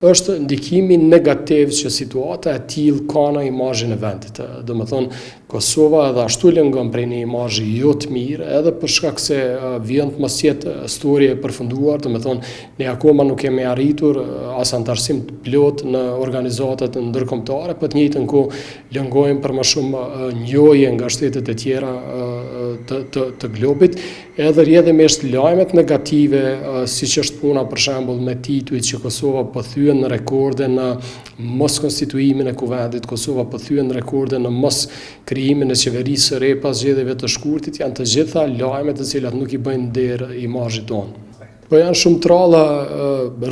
është ndikimi negativ që situata e tillë ka në imazhin e vendit. Do të thonë, Kosova edhe ashtu lëngon prej një imazhi jo të mirë, edhe për shkak se vjen të mos jetë storje e përfunduar, do të thonë, ne akoma nuk kemi arritur as antarësim të plot në organizatat ndërkombëtare, për të njëjtën kohë lëngojmë për më shumë njohje nga shtetet e tjera të globit, edhe rrjedhimisht lajmet negative, siç është puna për shembull me titujt që Kosova po thyen në rekorde në mos konstituimin e kuvendit, Kosova po thyen në rekorde në mos krijimin e qeverisë së re pas zgjedhjeve të shkurtit, janë të gjitha lajme të cilat nuk i bëjnë nder imazhit tonë. Po janë shumë të rralla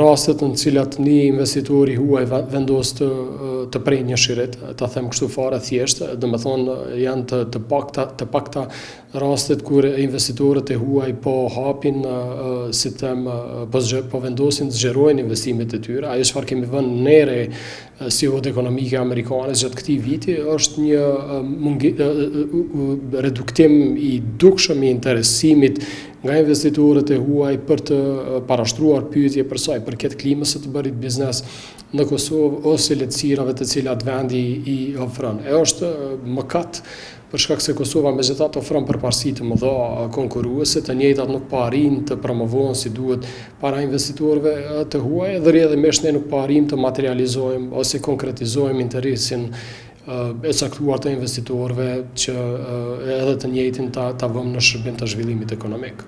rastet në cilat një investitori huaj vendos të prej një shirit, ta them kështu fare thjesht, do të thonë janë të pakta rastet kur investitorët e huaj po hapin, si them, po vendosin të zgjerojnë investimet e tyre. Ajo çfarë kemi vënë nere si ekonomike amerikane gjatë këtij viti është një reduktim i dukshëm i interesimit nga investitorët e huaj për të parashtruar pyetje për sa i përket klimës së të bërit biznes në Kosovë ose lehtësirave të cilat vendi i ofron. Është mëkat për shkak se Kosova megjithatë ofron përparësi të mëdha konkurruese, të njëjtat nuk po arrin të promovohen si duhet para investitorëve të huaj, dhe rrjedhimisht ne nuk po arrim të materializojmë ose konkretizojmë interesin e caktuar të investitorëve që edhe të njëjtin ta vëmë në shërbim të zhvillimit ekonomik.